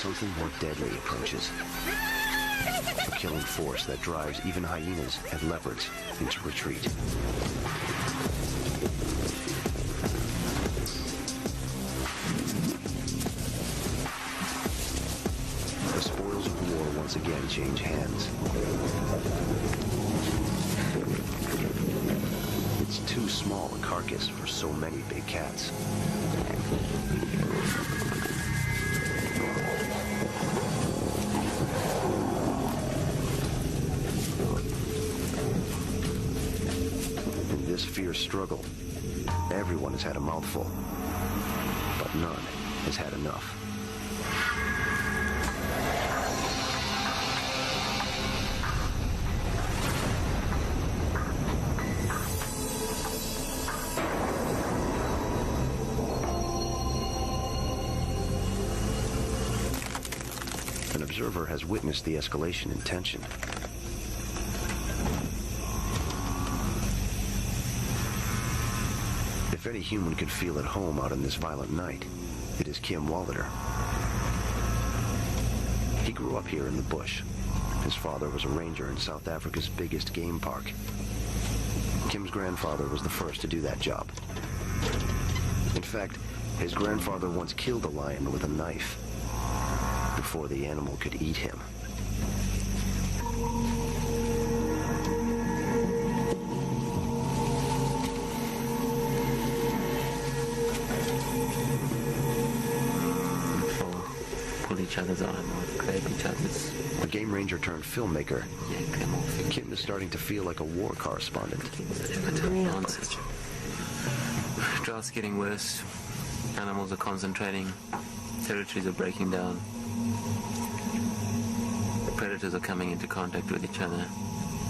something more deadly approaches. A killing force that drives even hyenas and leopards into retreat. The spoils of war once again change hands. It's too small a carcass for so many big cats. In this fierce struggle, everyone has had a mouthful, but none has had enough. An observer has witnessed the escalation in tension. If any human could feel at home out in this violent night, it is Kim Wallader. He grew up here in the bush. His father was a ranger in South Africa's biggest game park. Kim's grandfather was the first to do that job. In fact, his grandfather once killed a lion with a knife before the animal could eat him. Pull each other's arm or grab each other's. A game ranger turned filmmaker, Kim is starting to feel like a war correspondent. Droughts getting worse. Animals are concentrating. Territories are breaking down. Predators are coming into contact with each other,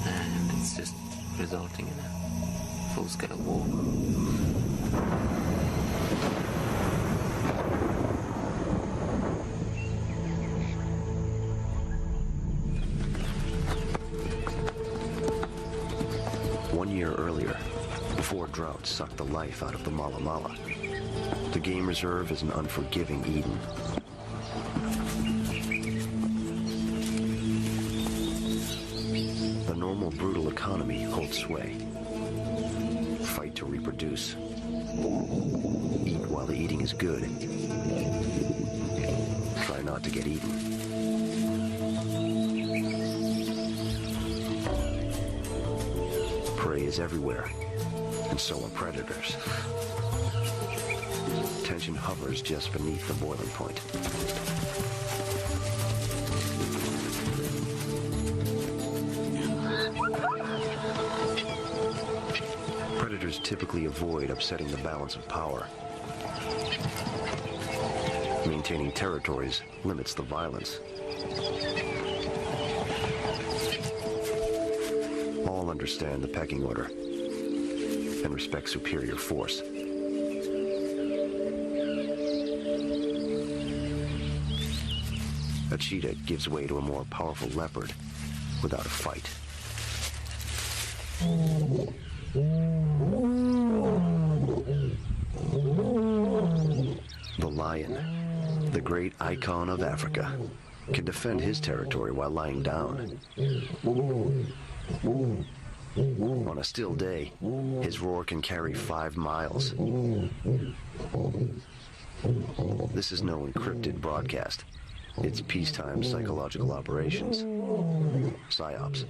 and it's just resulting in a full-scale war. One year earlier, before drought sucked the life out of the Mala Mala, the game reserve is an unforgiving Eden. The normal brutal economy holds sway. Fight to reproduce. Eat while the eating is good. Try not to get eaten. Prey is everywhere, and so are predators. Tension hovers just beneath the boiling point. Predators typically avoid upsetting the balance of power. Maintaining territories limits the violence. All understand the pecking order and respect superior force. A cheetah gives way to a more powerful leopard without a fight. The lion, the great icon of Africa, can defend his territory while lying down. On a still day, his roar can carry 5 miles. This is no encrypted broadcast. It's peacetime psychological operations. PSYOPs.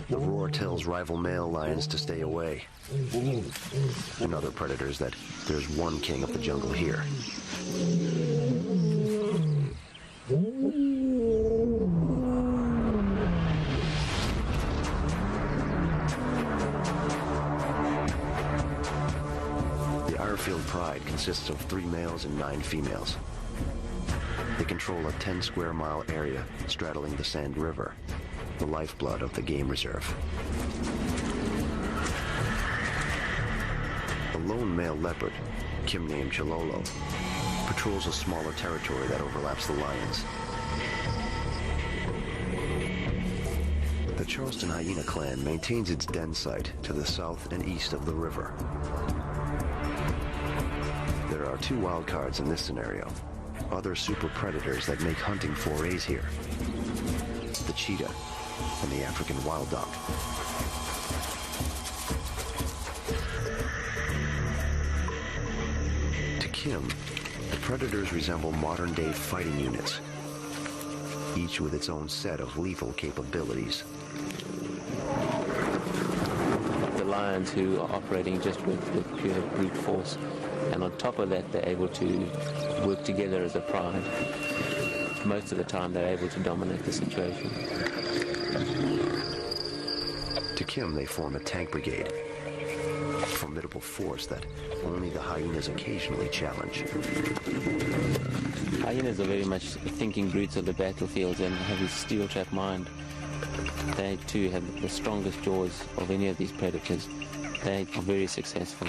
The roar tells rival male lions to stay away, and other predators that there's one king of the jungle here. The Irefield Pride consists of 3 males and 9 females. They control a 10 square mile area straddling the Sand River, the lifeblood of the game reserve. A lone male leopard, Kim named Chololo, patrols a smaller territory that overlaps the lions. The Charleston Hyena clan maintains its den site to the south and east of the river. There are 2 wild cards in this scenario. other super predators that make hunting forays here. The cheetah and the African wild dog. To Kim, the predators resemble modern-day fighting units, each with its own set of lethal capabilities. The lions who are operating just with pure brute force, and on top of that they're able to work together as a pride. Most of the time they're able to dominate the situation. To Kim, they form a tank brigade, a formidable force that only the hyenas occasionally challenge. Hyenas are very much thinking brutes of the battlefields and have a steel trap mind. They too have the strongest jaws of any of these predators. They are very successful.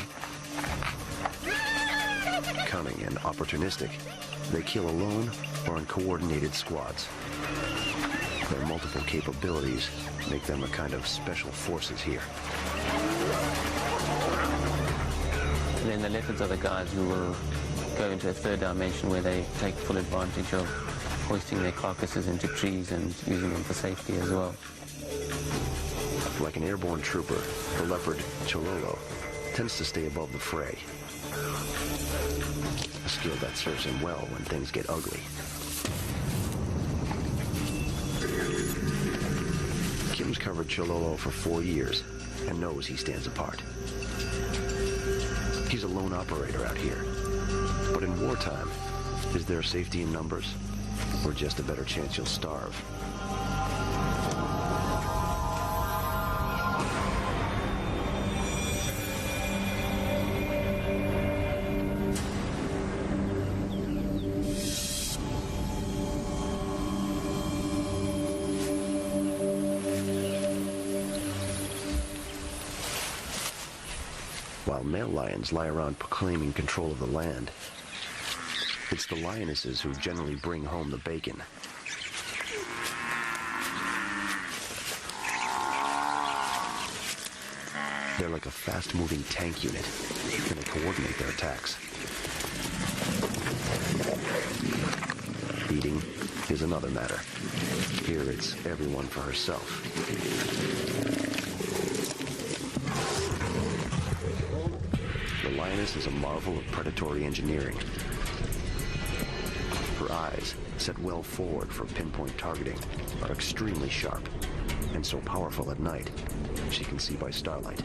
Cunning and opportunistic, they kill alone or in coordinated squads. Their multiple capabilities make them a kind of special forces here. And then the leopards are the guys who will go into a third dimension where they take full advantage of hoisting their carcasses into trees and using them for safety as well. Like an airborne trooper, the leopard Chololo tends to stay above the fray. A skill that serves him well when things get ugly. Kim's covered Chololo for 4 years and knows he stands apart. He's a lone operator out here. But in wartime, is there safety in numbers? Or just a better chance you'll starve? While male lions lie around proclaiming control of the land, it's the lionesses who generally bring home the bacon. They're like a fast-moving tank unit, and they coordinate their attacks. Eating is another matter. Here it's everyone for herself. The lioness is a marvel of predatory engineering. Her eyes, set well forward for pinpoint targeting, are extremely sharp, and so powerful at night, she can see by starlight.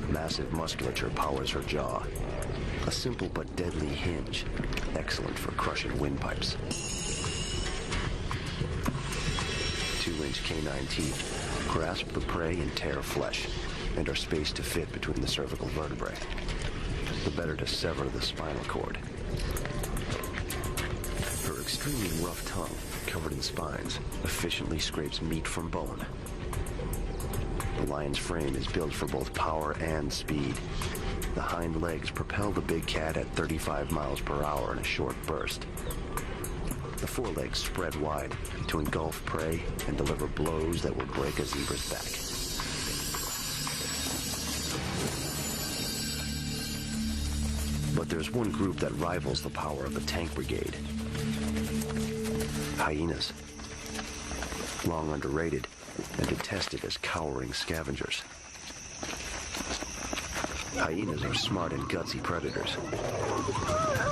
Massive musculature powers her jaw, a simple but deadly hinge, excellent for crushing windpipes. 2-inch canine teeth grasp the prey and tear flesh, and are spaced to fit between the cervical vertebrae, the better to sever the spinal cord. Her extremely rough tongue, covered in spines, efficiently scrapes meat from bone. The lion's frame is built for both power and speed. The hind legs propel the big cat at 35 miles per hour in a short burst. The forelegs spread wide to engulf prey and deliver blows that will break a zebra's back. But there's one group that rivals the power of the tank brigade. Hyenas. Long underrated and detested as cowering scavengers. Hyenas are smart and gutsy predators.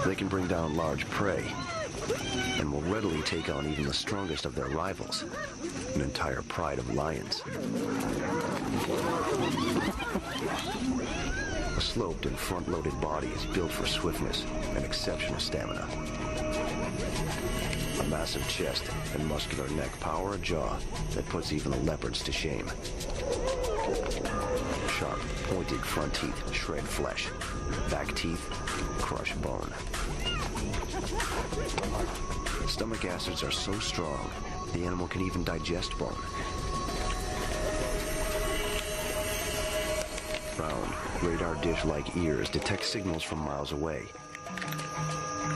They can bring down large prey and will readily take on even the strongest of their rivals, an entire pride of lions. A sloped and front-loaded body is built for swiftness and exceptional stamina. A massive chest and muscular neck power a jaw that puts even the leopards to shame. Sharp, pointed front teeth shred flesh. Back teeth crush bone. Stomach acids are so strong, the animal can even digest bone. Round, radar dish-like ears detect signals from miles away,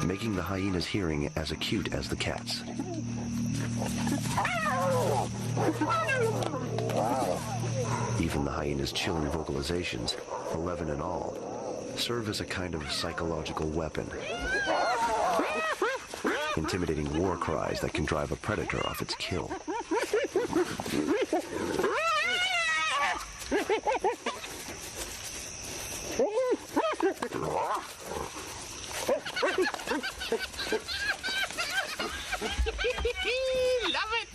making the hyena's hearing as acute as the cat's. Even the hyena's chilling vocalizations, 11 in all, serve as a kind of psychological weapon, intimidating war cries that can drive a predator off its kill. Love it!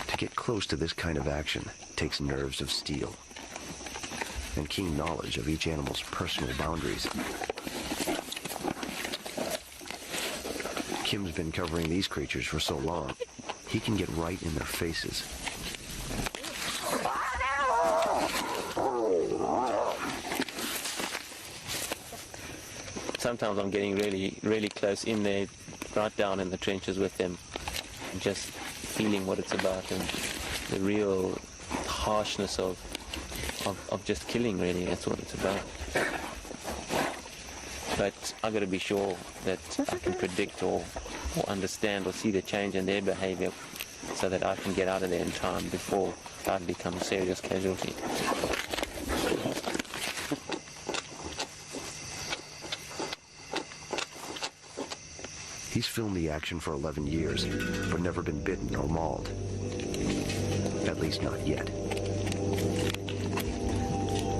To get close to this kind of action takes nerves of steel and keen knowledge of each animal's personal boundaries. Kim's been covering these creatures for so long, he can get right in their faces. Sometimes I'm getting really close in there, right down in the trenches with them, just feeling what it's about and the real harshness of just killing, really. That's what it's about. But I've got to be sure that I can predict or understand or see the change in their behavior so that I can get out of there in time before I become a serious casualty. He's filmed the action for 11 years, but never been bitten or mauled. At least not yet.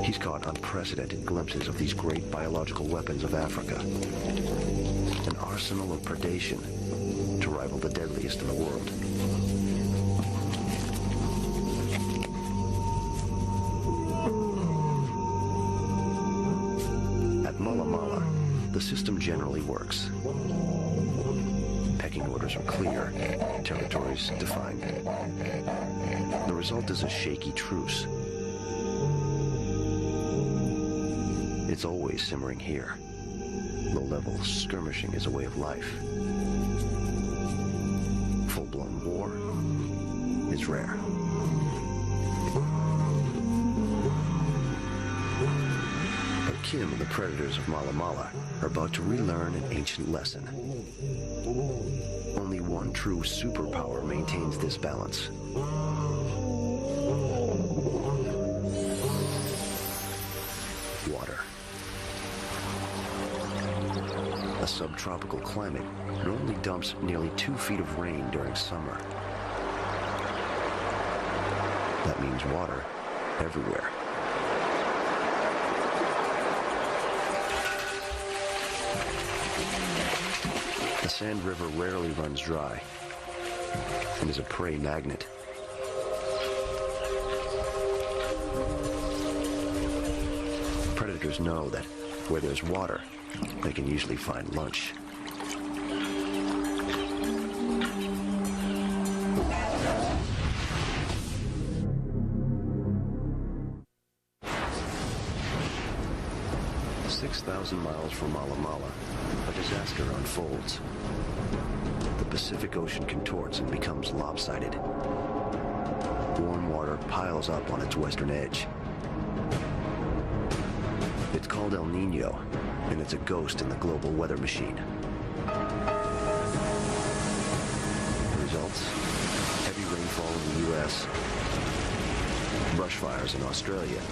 He's caught unprecedented glimpses of these great biological weapons of Africa. An arsenal of predation to rival the deadliest in the world. At Mala Mala, the system generally works. Pecking orders are clear, territories defined. The result is a shaky truce. It's always simmering here. Low-level skirmishing is a way of life. Full-blown war is rare. But Kim and the predators of Mala Mala are about to relearn an ancient lesson. Only one true superpower maintains this balance. Water. A subtropical climate normally dumps nearly 2 feet of rain during summer. That means water everywhere. The Sand River rarely runs dry and is a prey magnet. Predators know that where there's water, they can usually find lunch. Miles from Mala Mala, a disaster unfolds. The Pacific Ocean contorts and becomes lopsided. Warm water piles up on its western edge. It's called El Nino, and it's a ghost in the global weather machine. Results: heavy rainfall in the U.S., brush fires in Australia,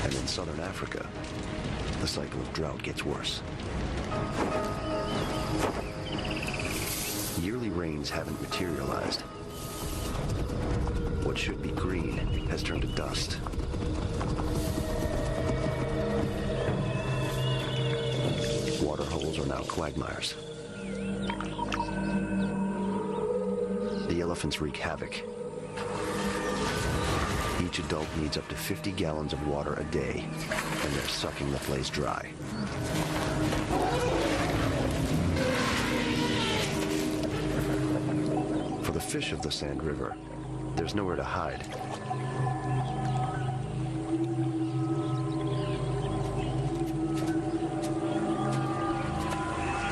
and in southern Africa, the cycle of drought gets worse. Yearly rains haven't materialized. What should be green has turned to dust. Water holes are now quagmires. The elephants wreak havoc. Each adult needs up to 50 gallons of water a day, and they're sucking the place dry. For the fish of the Sand River, there's nowhere to hide.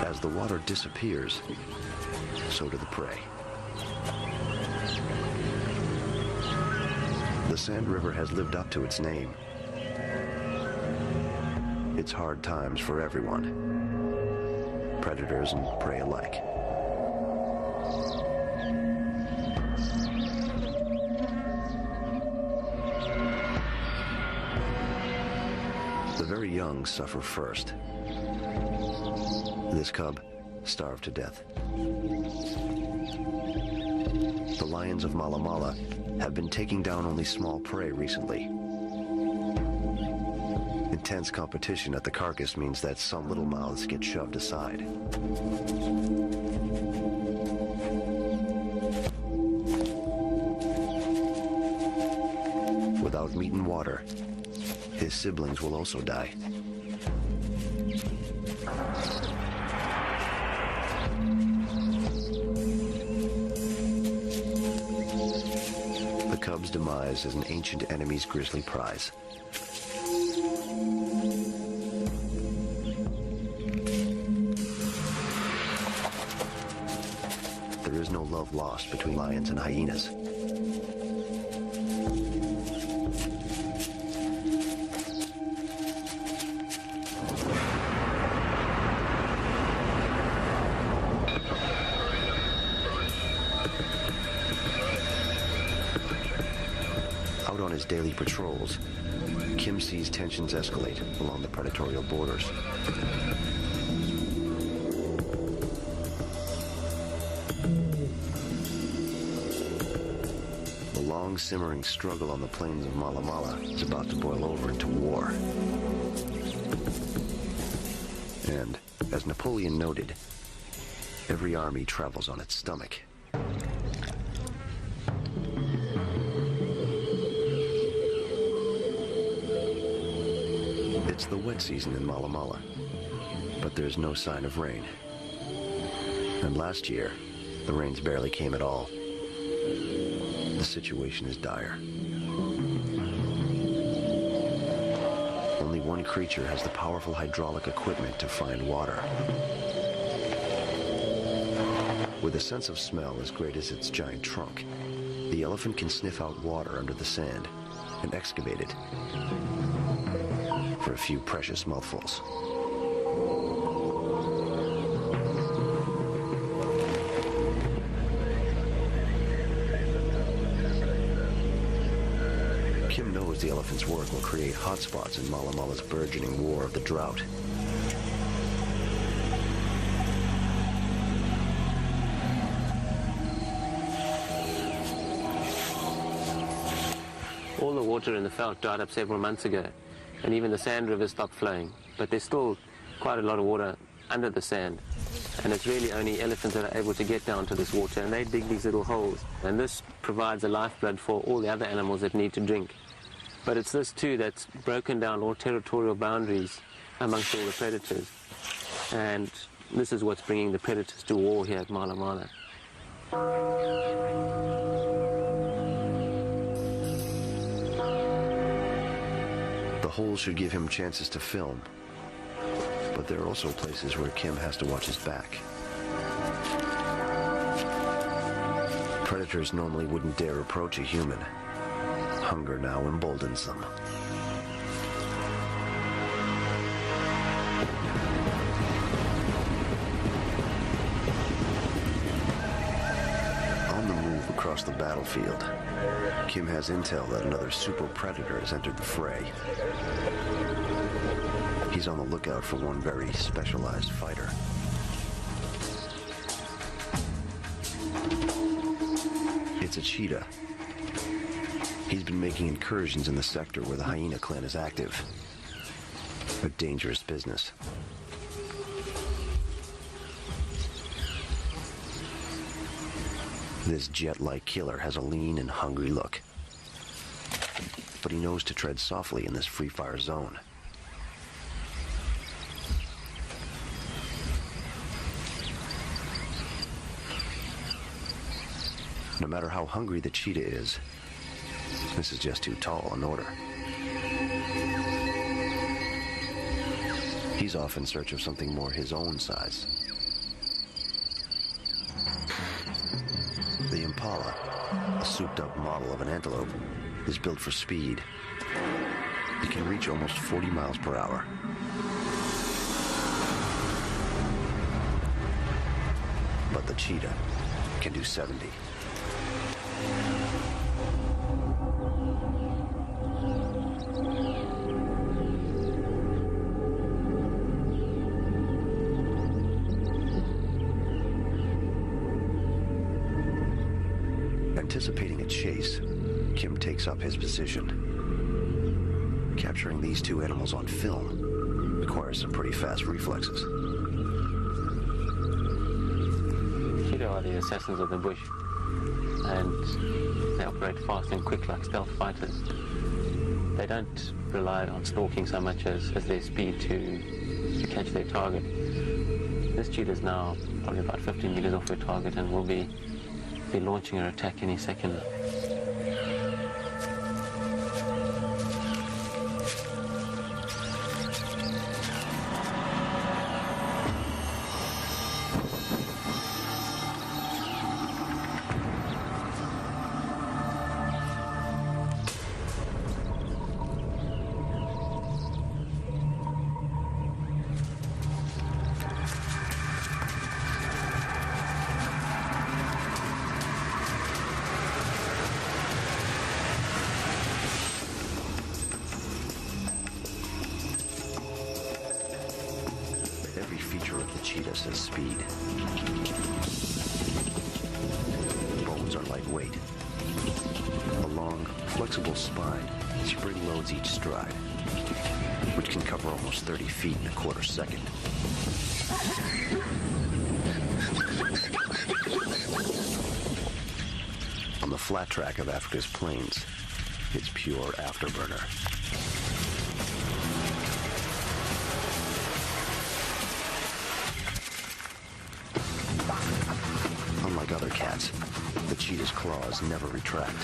As the water disappears, so do the prey. The Sand River has lived up to its name. It's hard times for everyone, predators and prey alike. The very young suffer first. This cub starved to death. The lions of Mala Mala have been taking down only small prey recently. Intense competition at the carcass means that some little mouths get shoved aside. Without meat and water, his siblings will also die. The cub's demise is an ancient enemy's grisly prize. There is no love lost between lions and hyenas. Out on his daily patrols, Kim sees tensions escalate along the predatory borders. The long simmering struggle on the plains of Mala Mala is about to boil over into war. And, as Napoleon noted, every army travels on its stomach. It's the wet season in Mala Mala, but there's no sign of rain. And last year, the rains barely came at all. The situation is dire. Only one creature has the powerful hydraulic equipment to find water. With a sense of smell as great as its giant trunk, the elephant can sniff out water under the sand and excavate it for a few precious mouthfuls. Kim knows the elephant's work will create hotspots in Mala Mala's burgeoning war of the drought. All the water in the veld dried up several months ago, and even the sand rivers stopped flowing. But there's still quite a lot of water under the sand, and it's really only elephants that are able to get down to this water, and they dig these little holes. And this provides a lifeblood for all the other animals that need to drink. But it's this too that's broken down all territorial boundaries amongst all the predators. And this is what's bringing the predators to war here at Mala Mala. The holes should give him chances to film, but there are also places where Kim has to watch his back. Predators normally wouldn't dare approach a human. Hunger now emboldens them. On the move across the battlefield, Kim has intel that another super predator has entered the fray. He's on the lookout for one very specialized fighter. It's a cheetah. He's been making incursions in the sector where the hyena clan is active. A dangerous business. This jet-like killer has a lean and hungry look. But he knows to tread softly in this free-fire zone. No matter how hungry the cheetah is, this is just too tall an order. He's off in search of something more his own size. The impala, a souped-up model of an antelope, is built for speed. It can reach almost 40 miles per hour. But the cheetah can do 70. Anticipating a chase, Kim takes up his position. Capturing these two animals on film requires some pretty fast reflexes. Cheetah are the assassins of the bush, and they operate fast and quick like stealth fighters. They don't rely on stalking so much as their speed to catch their target. This cheetah is now probably about 15 meters off her target and will be launching her attack any second. Every feature of the cheetah says speed. Bones are lightweight. A long, flexible spine spring loads each stride, which can cover almost 30 feet in a quarter second. On the flat track of Africa's plains, it's pure afterburner. Unlike other cats, the cheetah's claws never retract,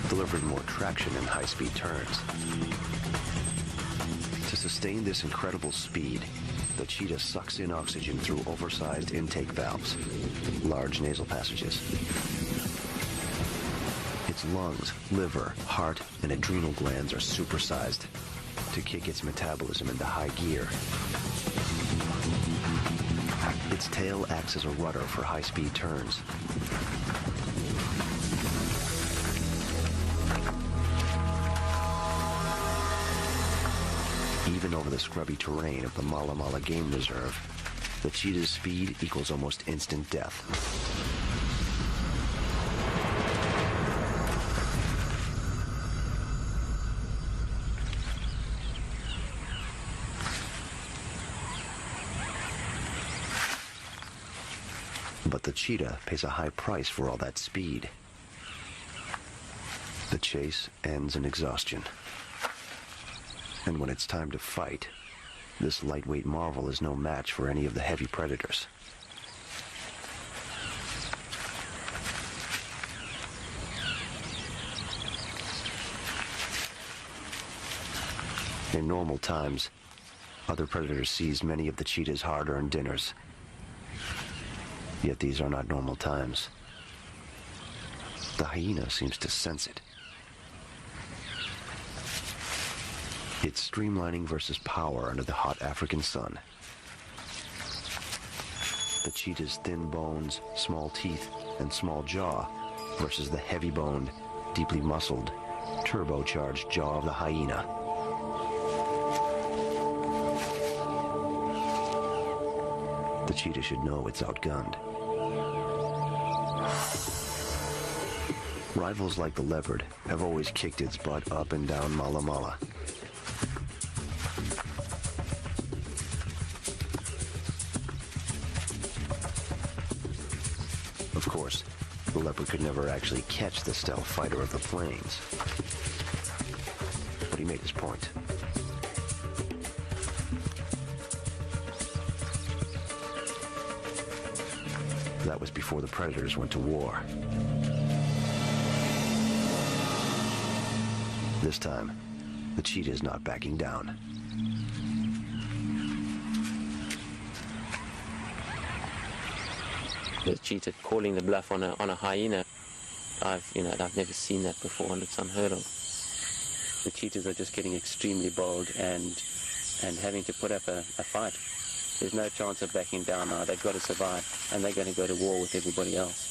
delivering more traction in high-speed turns. To sustain this incredible speed, the cheetah sucks in oxygen through oversized intake valves, large nasal passages. Its lungs, liver, heart, and adrenal glands are supersized to kick its metabolism into high gear. Its tail acts as a rudder for high-speed turns. Even over the scrubby terrain of the Mala Mala Game Reserve, the cheetah's speed equals almost instant death. But the cheetah pays a high price for all that speed. The chase ends in exhaustion. And when it's time to fight, this lightweight marvel is no match for any of the heavy predators. In normal times, other predators seize many of the cheetah's hard-earned dinners. Yet these are not normal times. The hyena seems to sense it. It's streamlining versus power under the hot African sun. The cheetah's thin bones, small teeth, and small jaw versus the heavy-boned, deeply muscled, turbocharged jaw of the hyena. The cheetah should know it's outgunned. Rivals like the leopard have always kicked its butt up and down Mala Mala. Of course, the leopard could never actually catch the stealth fighter of the plains. But he made his point. That was before the predators went to war. This time, the cheetah is not backing down. The cheetah calling the bluff on a hyena, I've never seen that before, and it's unheard of. The cheetahs are just getting extremely bold and having to put up a fight. There's no chance of backing down now. They've got to survive, and they're going to go to war with everybody else.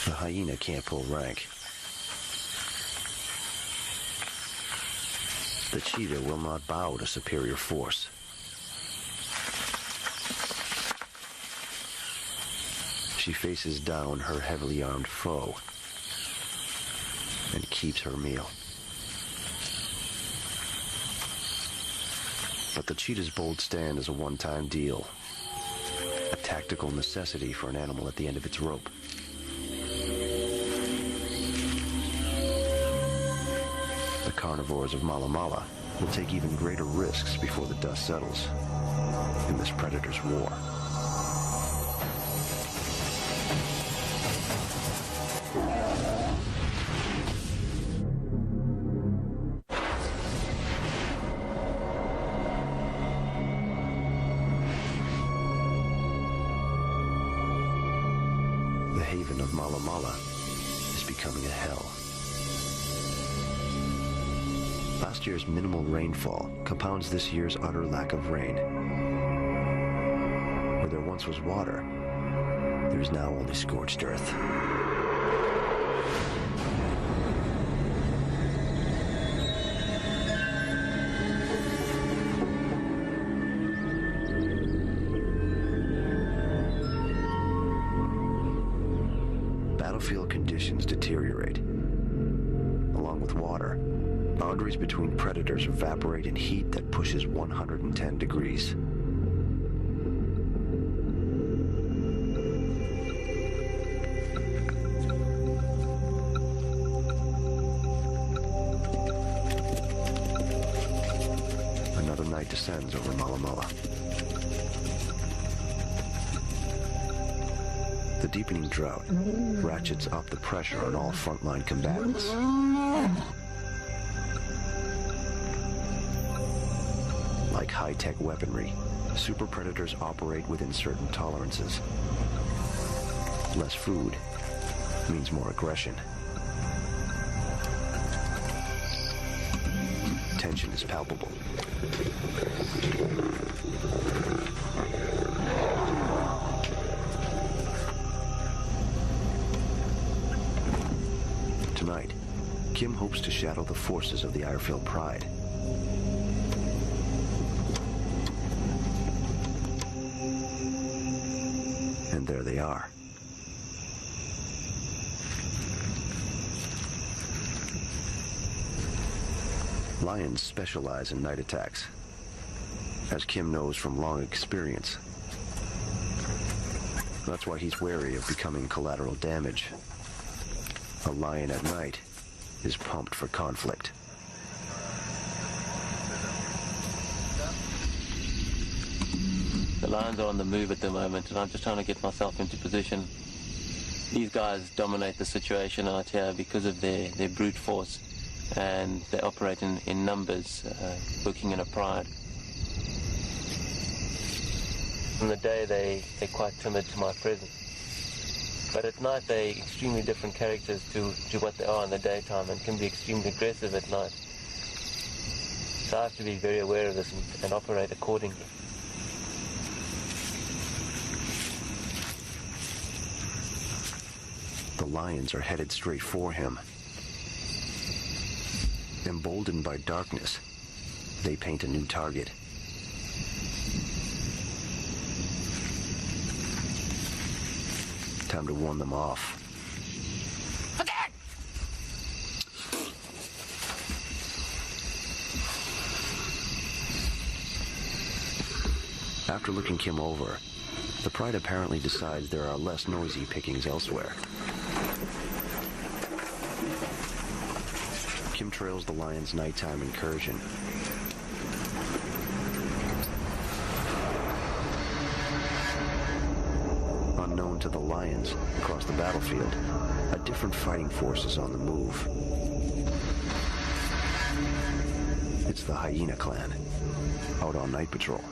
The hyena can't pull rank. The cheetah will not bow to superior force. She faces down her heavily armed foe and keeps her meal. But the cheetah's bold stand is a one-time deal, a tactical necessity for an animal at the end of its rope. The carnivores of Mala Mala will take even greater risks before the dust settles in this predator's war. The haven of Mala Mala is becoming a hell. Last year's minimal rainfall compounds this year's utter lack of rain. Where there once was water, there is now only scorched earth. Battlefield conditions deteriorate. Along with water, boundaries between predators evaporate in heat that pushes 110 degrees. Another night descends over Mala Mala. The deepening drought ratchets up the pressure on all frontline combatants. Like high-tech weaponry, super predators operate within certain tolerances. Less food means more aggression. Tension is palpable. Tonight, Kim hopes to shadow the forces of the Irefield Pride. And there they are. Lions specialize in night attacks, as Kim knows from long experience. That's why he's wary of becoming collateral damage. A lion at night is pumped for conflict. The lions are on the move at the moment, and I'm just trying to get myself into position. These guys dominate the situation out here because of their brute force, and they operate in numbers, working in a pride. In the day, they're quite timid to my presence. But at night, they're extremely different characters to what they are in the daytime, and can be extremely aggressive at night. So I have to be very aware of this and operate accordingly. The lions are headed straight for him. Emboldened by darkness, they paint a new target. Time to warn them off. After looking Kim over, the pride apparently decides there are less noisy pickings elsewhere. Kim trails the lion's nighttime incursion. Unknown to the lions across the battlefield, a different fighting force is on the move. It's the hyena clan, out on night patrol.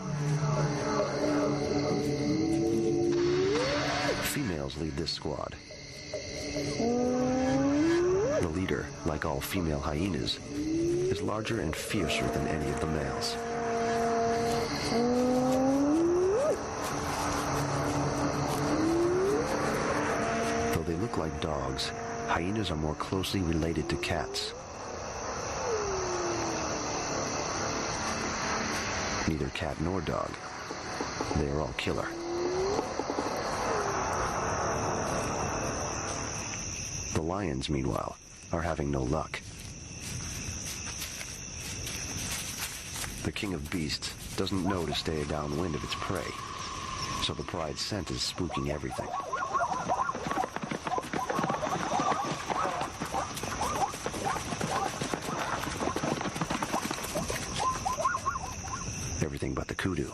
Females lead this squad. The leader, like all female hyenas, is larger and fiercer than any of the males. Though they look like dogs, hyenas are more closely related to cats. Neither cat nor dog. They are all killer. The lions, meanwhile, are having no luck. The king of beasts doesn't know to stay downwind of its prey, so the pride's scent is spooking everything. Everything but the kudu,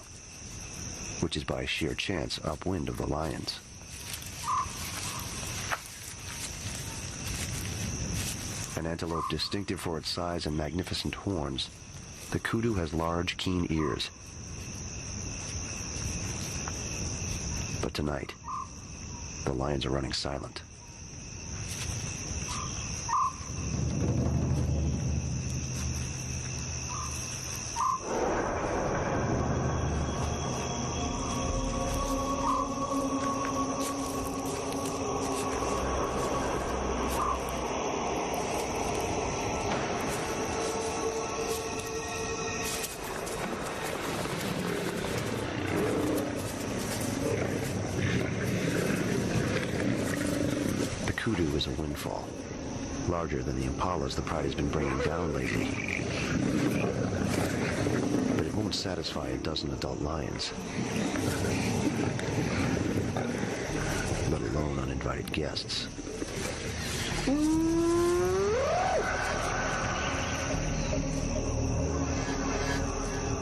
which is by sheer chance upwind of the lions. An antelope distinctive for its size and magnificent horns, the kudu has large, keen ears. But tonight, the lions are running silent. Kudu is a windfall, larger than the impalas the pride has been bringing down lately. But it won't satisfy a dozen adult lions, let alone uninvited guests.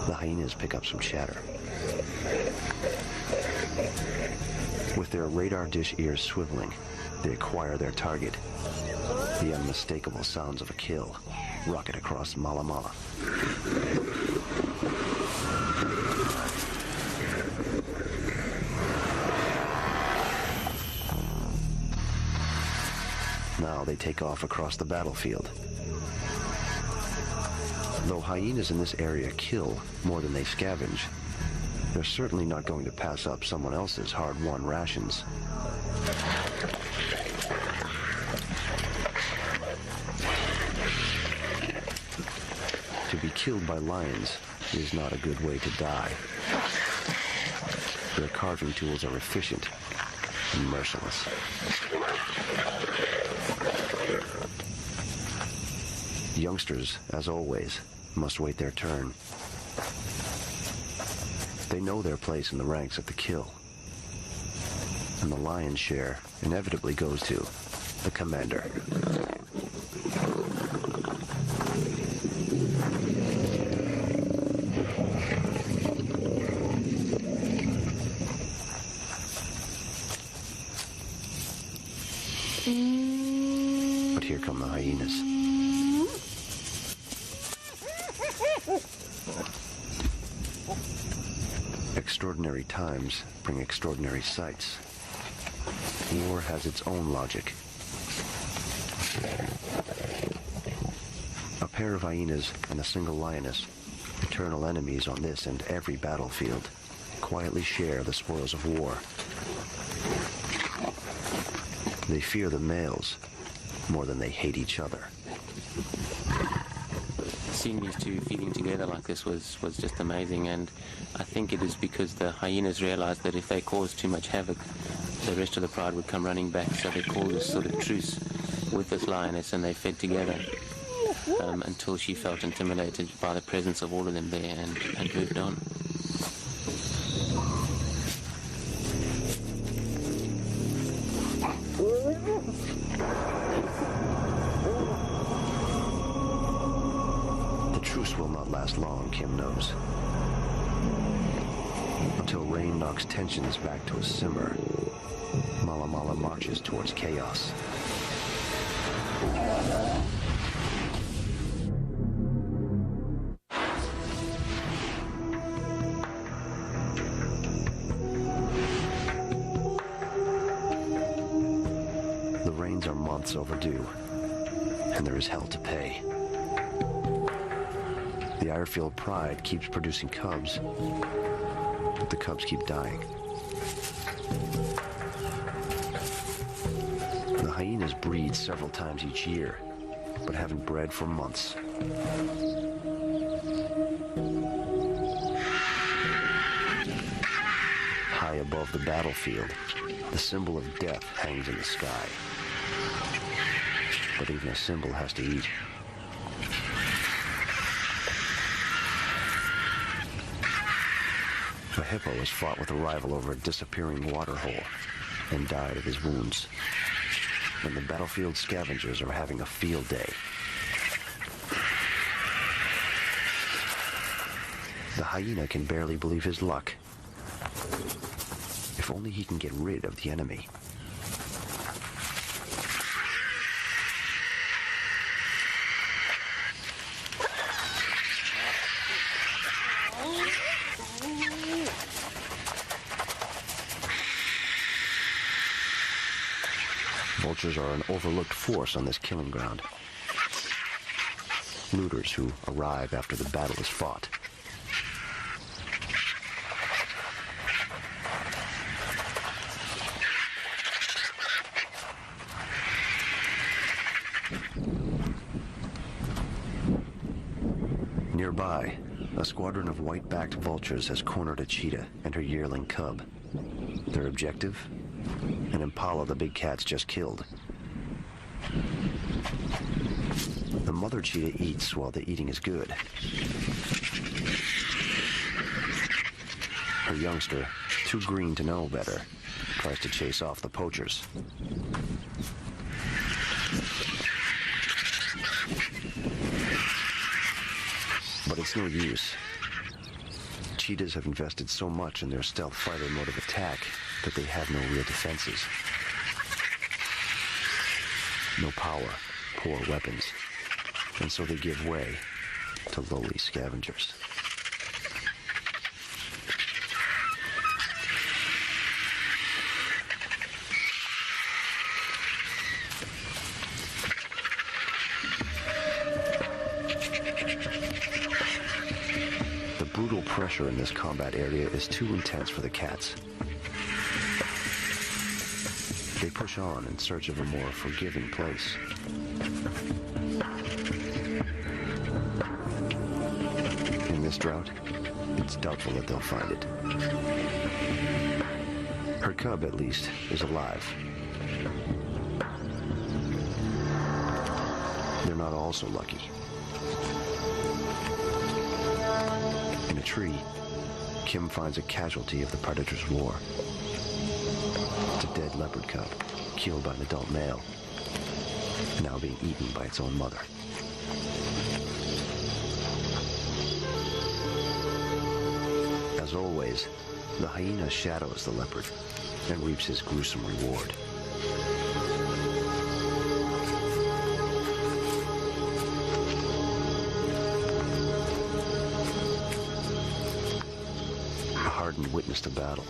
The hyenas pick up some chatter. With their radar dish ears swiveling, they acquire their target. The unmistakable sounds of a kill rocket across Mala Mala. Now they take off across the battlefield. Though hyenas in this area kill more than they scavenge, they're certainly not going to pass up someone else's hard-won rations. To be killed by lions is not a good way to die. Their carving tools are efficient and merciless. Youngsters, as always, must wait their turn. They know their place in the ranks of the kill. And the lion's share inevitably goes to the commander. But here come the hyenas. Extraordinary times bring extraordinary sights. War has its own logic. A pair of hyenas and a single lioness, eternal enemies on this and every battlefield, quietly share the spoils of war. They fear the males more than they hate each other. Seeing these two feeding together like this was just amazing, and I think it is because the hyenas realized that if they caused too much havoc, the rest of the pride would come running back, so they called this sort of truce with this lioness, and they fed together until she felt intimidated by the presence of all of them there and moved on. The truce will not last long, Kim knows. Until rain knocks tensions back to a simmer, Mala Mala marches towards chaos. The rains are months overdue, and there is hell to pay. The Irefield pride keeps producing cubs, but the cubs keep dying. The hyenas breed several times each year, but haven't bred for months. above the battlefield, the symbol of death hangs in the sky. But even a symbol has to eat. A hippo has fought with a rival over a disappearing waterhole and died of his wounds. And the battlefield scavengers are having a field day. The hyena can barely believe his luck. If only he can get rid of the enemy. Vultures are an overlooked force on this killing ground. Looters who arrive after the battle is fought. Nearby, a squadron of white-backed vultures has cornered a cheetah and her yearling cub. Their objective? An impala the big cat's just killed. The mother cheetah eats while the eating is good. Her youngster, too green to know better, tries to chase off the poachers. But it's no use. Cheetahs have invested so much in their stealth fighter mode of attack that they have no real defenses. No power, poor weapons, and so they give way to lowly scavengers. The brutal pressure in this combat area is too intense for the cats. They push on in search of a more forgiving place. In this drought, it's doubtful that they'll find it. Her cub, at least, is alive. They're not all so lucky. In a tree, Kim finds a casualty of the predator's war. It's a dead leopard cub, killed by an adult male, now being eaten by its own mother. As always, the hyena shadows the leopard and reaps his gruesome reward. A hardened witness to battle,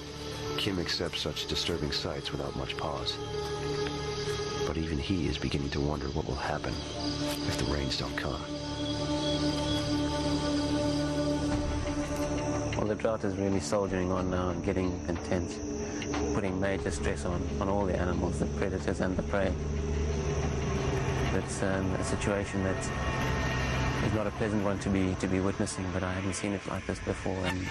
Kim accepts such disturbing sights without much pause. But even he is beginning to wonder what will happen if the rains don't come. Well, the drought is really soldiering on now and getting intense, putting major stress on all the animals, the predators and the prey. It's a situation that is not a pleasant one to be witnessing, but I haven't seen it like this before, and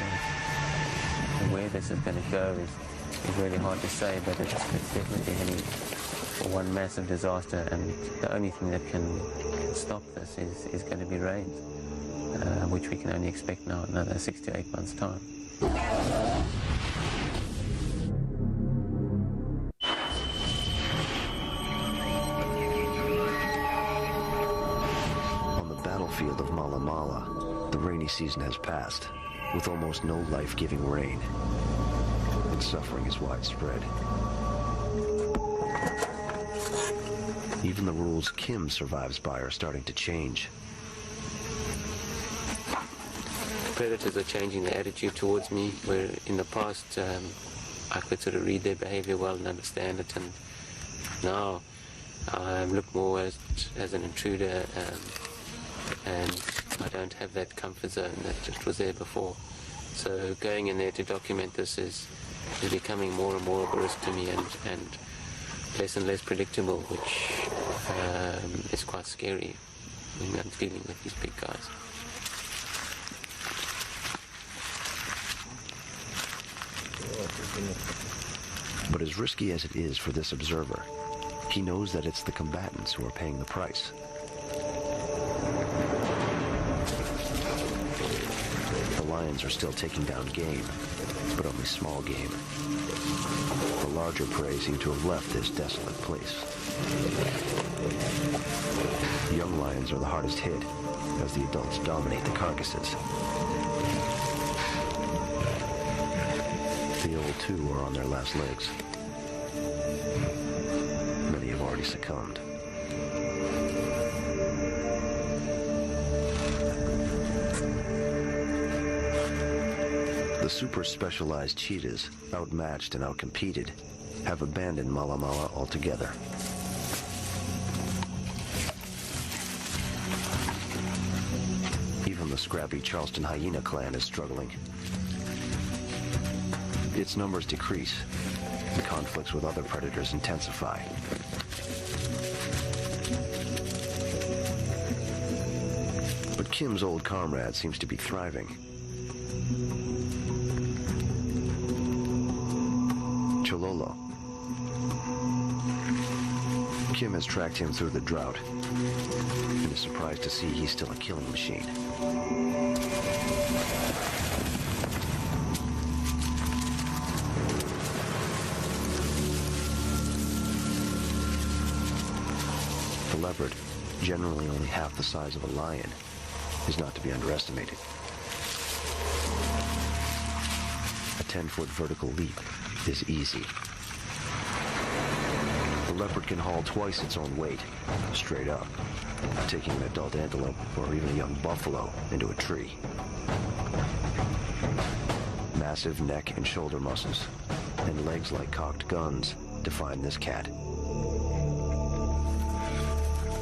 where this is going to go is really hard to say, but it's definitely heading for one massive disaster, and the only thing that can stop this is going to be rains, which we can only expect now in another 6 to 8 months' time. On the battlefield of Mala Mala, the rainy season has passed, with almost no life-giving rain. And suffering is widespread. Even the rules Kim survives by are starting to change. Predators are changing their attitude towards me, where in the past I could sort of read their behavior well and understand it, and now I look more as an intruder, and I don't have that comfort zone that just was there before. So going in there to document this is becoming more and more of a risk to me, and less and less predictable, which is quite scary when I'm dealing with these big guys. But as risky as it is for this observer, he knows that it's the combatants who are paying the price. The lions are still taking down game, but only small game. The larger prey seem to have left this desolate place. Young lions are the hardest hit, as the adults dominate the carcasses. The old too are on their last legs. Many have already succumbed. The super-specialized cheetahs, outmatched and outcompeted, have abandoned Mala Mala altogether. Even the scrappy Charleston hyena clan is struggling. Its numbers decrease, and conflicts with other predators intensify. But Kim's old comrade seems to be thriving. Chololo. Kim has tracked him through the drought and is surprised to see he's still a killing machine. The leopard, generally only half the size of a lion, is not to be underestimated. A 10-foot vertical leap is easy. The leopard can haul twice its own weight, straight up, taking an adult antelope or even a young buffalo into a tree. Massive neck and shoulder muscles, and legs like cocked guns, define this cat.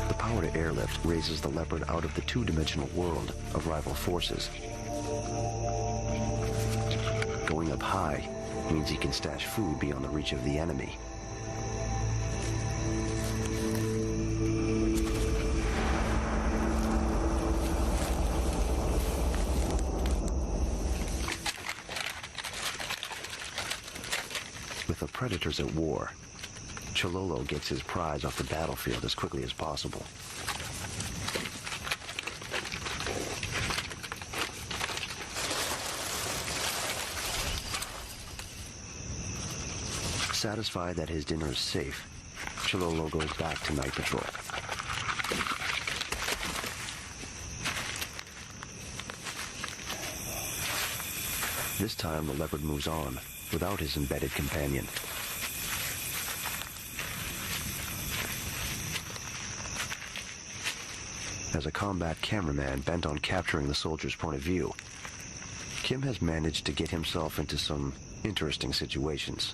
The power to airlift raises the leopard out of the two-dimensional world of rival forces. Going up high means he can stash food beyond the reach of the enemy. With the predators at war, Chololo gets his prize off the battlefield as quickly as possible. Satisfied that his dinner is safe, Chololo goes back to night patrol. This time the leopard moves on without his embedded companion. As a combat cameraman bent on capturing the soldier's point of view, Kim has managed to get himself into some interesting situations.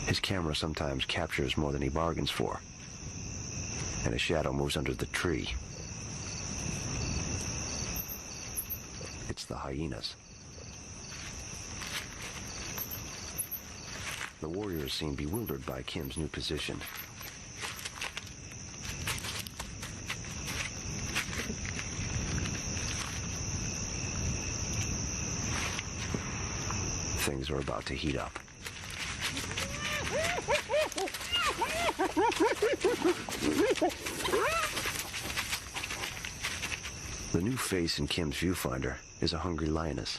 His camera sometimes captures more than he bargains for, and a shadow moves under the tree. It's the hyenas. The warriors seem bewildered by Kim's new position. Things are about to heat up. The new face in Kim's viewfinder is a hungry lioness.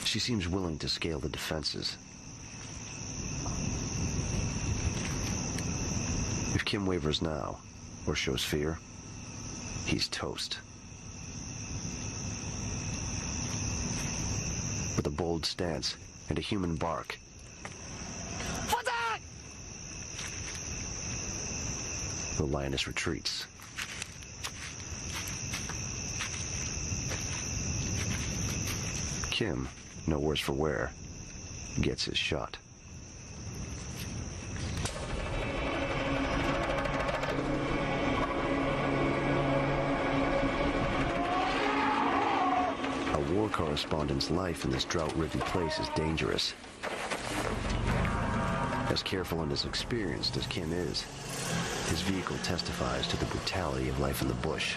She seems willing to scale the defenses. If Kim wavers now, or shows fear, he's toast. With a bold stance and a human bark, the lioness retreats. Kim, no worse for wear, gets his shot. A war correspondent's life in this drought-ridden place is dangerous. As careful and as experienced as Kim is, his vehicle testifies to the brutality of life in the bush.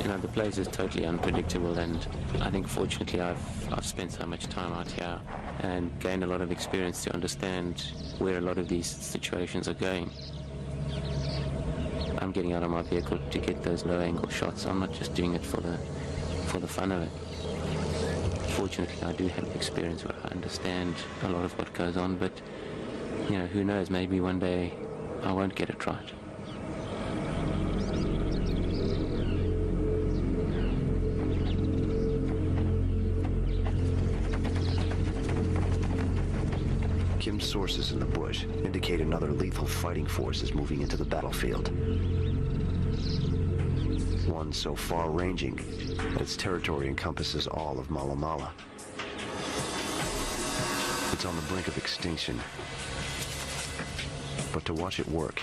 You know, the place is totally unpredictable, and I think fortunately I've spent so much time out here and gained a lot of experience to understand where a lot of these situations are going. I'm getting out of my vehicle to get those low-angle shots. I'm not just doing it for the fun of it. Fortunately, I do have experience where I understand a lot of what goes on, but, you know, who knows, maybe one day I won't get it right. Kim's sources in the bush indicate another lethal fighting force is moving into the battlefield. One so far-ranging that its territory encompasses all of Mala Mala. It's on the brink of extinction. But to watch it work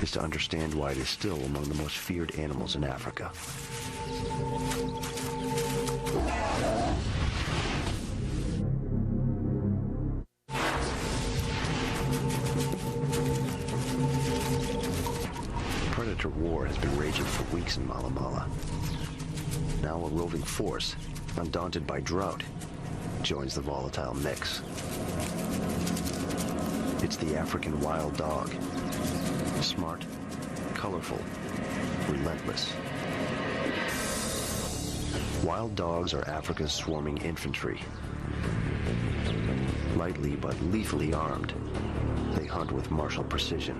is to understand why it is still among the most feared animals in Africa. Predator war has been raging for weeks in Mala Mala. Now a roving force, undaunted by drought, joins the volatile mix. It's the African wild dog. Smart, colorful, relentless. Wild dogs are Africa's swarming infantry. Lightly but lethally armed, they hunt with martial precision.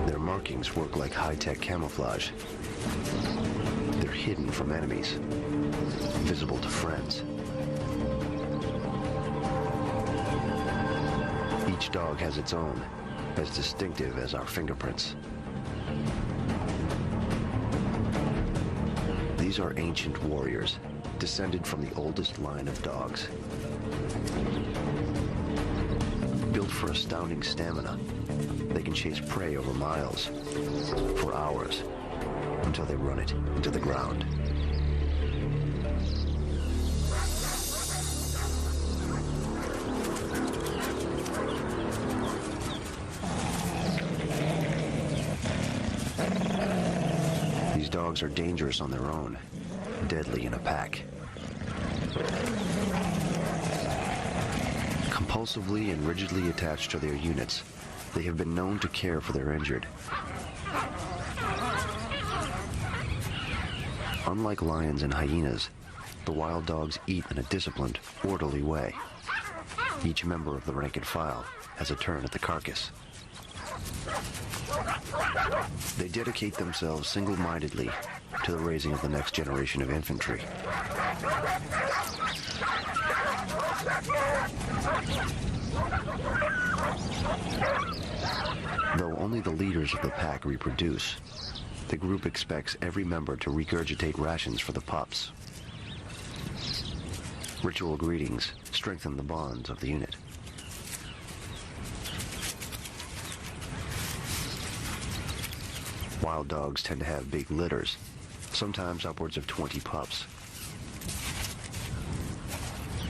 Their markings work like high-tech camouflage. They're hidden from enemies, visible to friends. Each dog has its own, as distinctive as our fingerprints. These are ancient warriors, descended from the oldest line of dogs. Built for astounding stamina, they can chase prey over miles, for hours, until they run it into the ground. These dogs are dangerous on their own, deadly in a pack. Compulsively and rigidly attached to their units, they have been known to care for their injured. Unlike lions and hyenas, the wild dogs eat in a disciplined, orderly way. Each member of the rank and file has a turn at the carcass. They dedicate themselves single-mindedly to the raising of the next generation of infantry. Though only the leaders of the pack reproduce, the group expects every member to regurgitate rations for the pups. Ritual greetings strengthen the bonds of the unit. Wild dogs tend to have big litters, sometimes upwards of 20 pups.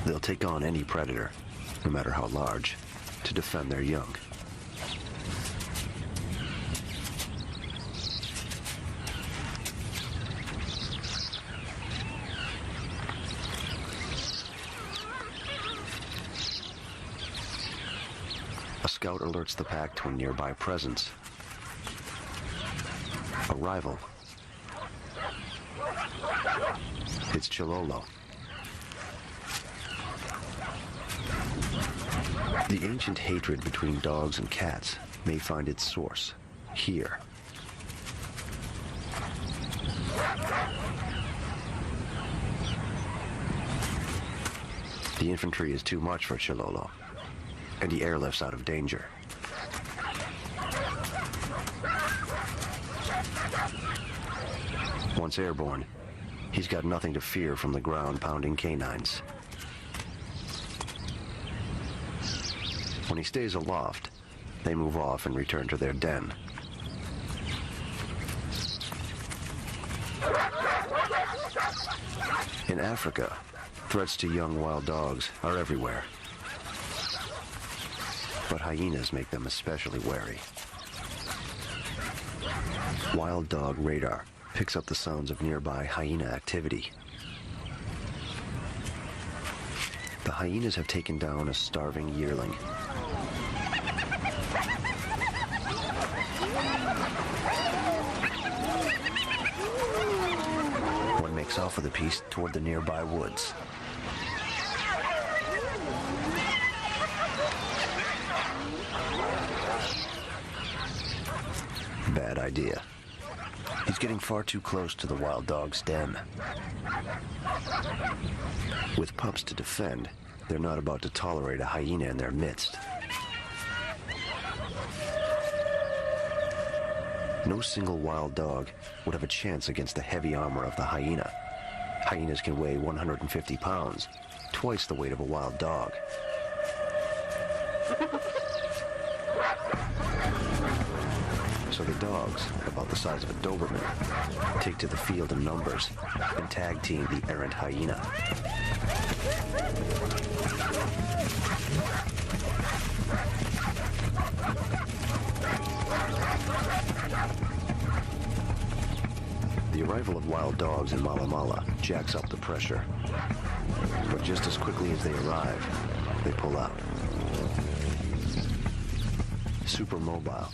They'll take on any predator, no matter how large, to defend their young. A scout alerts the pack to a nearby presence. A rival. It's Chilolo. The ancient hatred between dogs and cats may find its source here. The infantry is too much for Chilolo, and he airlifts out of danger. Once airborne, he's got nothing to fear from the ground-pounding canines. When he stays aloft, they move off and return to their den. In Africa, threats to young wild dogs are everywhere. But hyenas make them especially wary. Wild dog radar picks up the sounds of nearby hyena activity. The hyenas have taken down a starving yearling. One makes off with a piece toward the nearby woods. Bad idea. He's getting far too close to the wild dog's den. With pups to defend, they're not about to tolerate a hyena in their midst. No single wild dog would have a chance against the heavy armor of the hyena. Hyenas can weigh 150 pounds, twice the weight of a wild dog. So the dogs, about the size of a Doberman, take to the field in numbers and tag team the errant hyena. The arrival of wild dogs in Mala Mala jacks up the pressure. But just as quickly as they arrive, they pull out. Super mobile,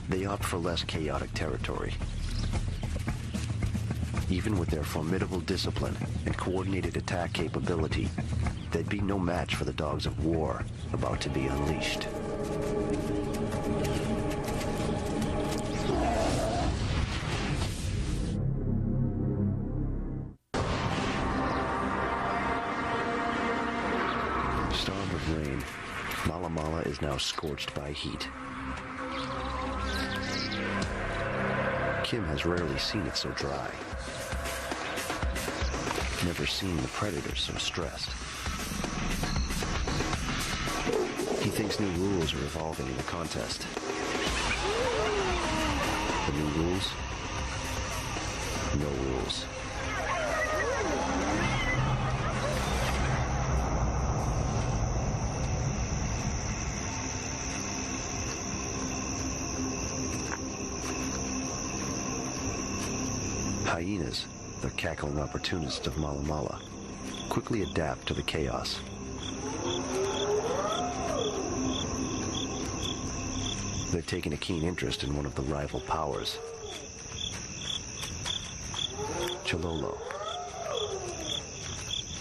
they opt for less chaotic territory. Even with their formidable discipline and coordinated attack capability, they'd be no match for the dogs of war about to be unleashed. Starved of rain, Mala Mala is now scorched by heat. Kim has rarely seen it so dry. Never seen the predators so stressed. He thinks new rules are evolving in the contest. The new rules? No rules. Hyenas, the cackling opportunists of Mala Mala, quickly adapt to the chaos. They've taken a keen interest in one of the rival powers, Chololo,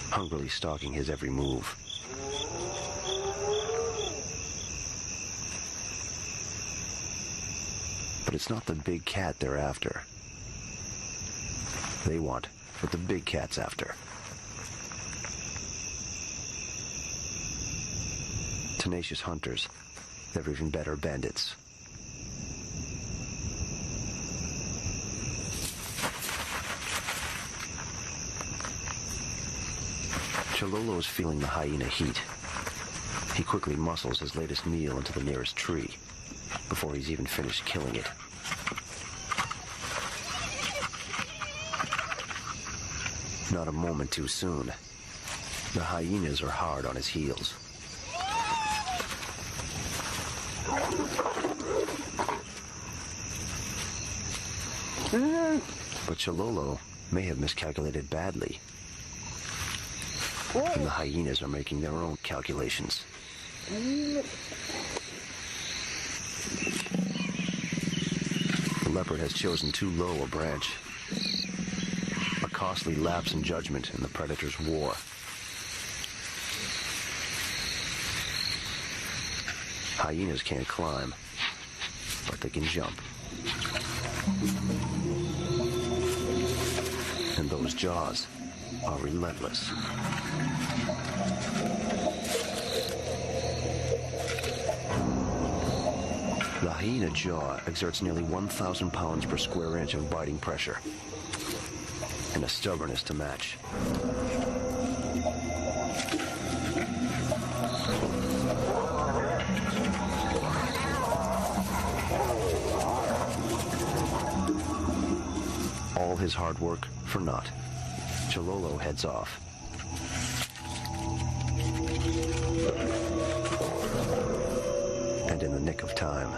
hungrily stalking his every move. But it's not the big cat they're after. They want what the big cat's after. Tenacious hunters, they're even better bandits. Chololo is feeling the hyena heat. He quickly muscles his latest meal into the nearest tree before he's even finished killing it. Not a moment too soon. The hyenas are hard on his heels. But Chololo may have miscalculated badly. And the hyenas are making their own calculations. The leopard has chosen too low a branch. A costly lapse in judgment in the predator's war. Hyenas can't climb, but they can jump. And those jaws are relentless. The hyena jaw exerts nearly 1,000 pounds per square inch of biting pressure, and a stubbornness to match. All his hard work for naught. Chololo heads off. nick of time.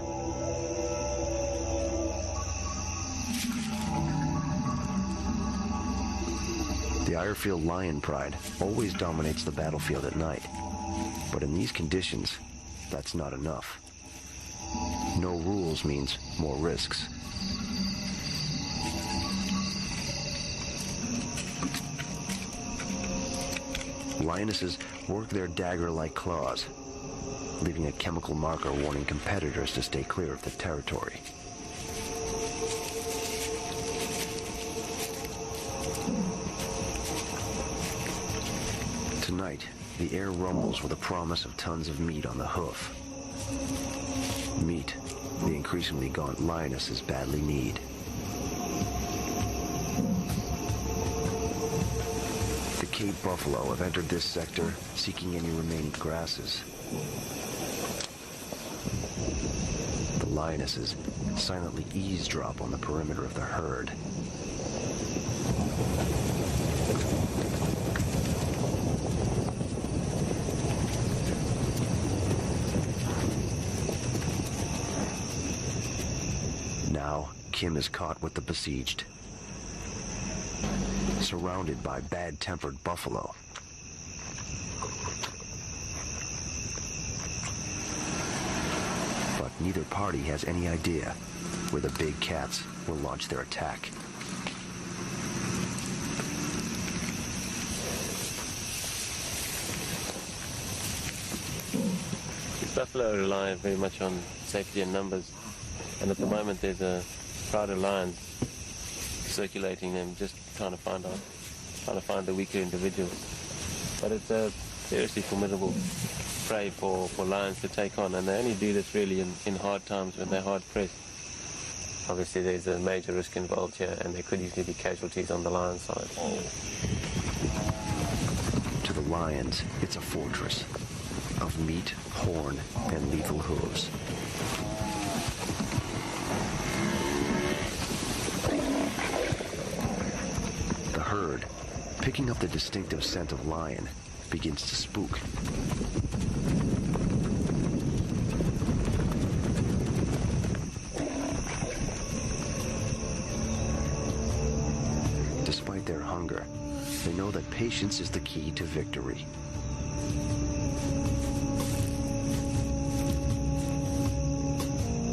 The Irefield lion pride always dominates the battlefield at night. But in these conditions, that's not enough. No rules means more risks. Lionesses work their dagger-like claws, leaving a chemical marker warning competitors to stay clear of the territory. Tonight, the air rumbles with the promise of tons of meat on the hoof. Meat the increasingly gaunt lionesses badly need. The Cape buffalo have entered this sector, seeking any remaining grasses. The lionesses silently eavesdrop on the perimeter of the herd. Now, Kim is caught with the besieged, surrounded by bad-tempered buffalo. But neither party has any idea where the big cats will launch their attack. Buffalo rely very much on safety in numbers, and at the moment there's a crowd of lions circulating them, just trying to find the weaker individuals. But it's a seriously formidable prey for lions to take on, and they only do this really in hard times when they're hard pressed. Obviously there's a major risk involved here, and there could easily be casualties on the lion side. To the lions, it's a fortress of meat, horn, and lethal hooves. The herd, picking up the distinctive scent of lion, begins to spook. Despite their hunger, they know that patience is the key to victory.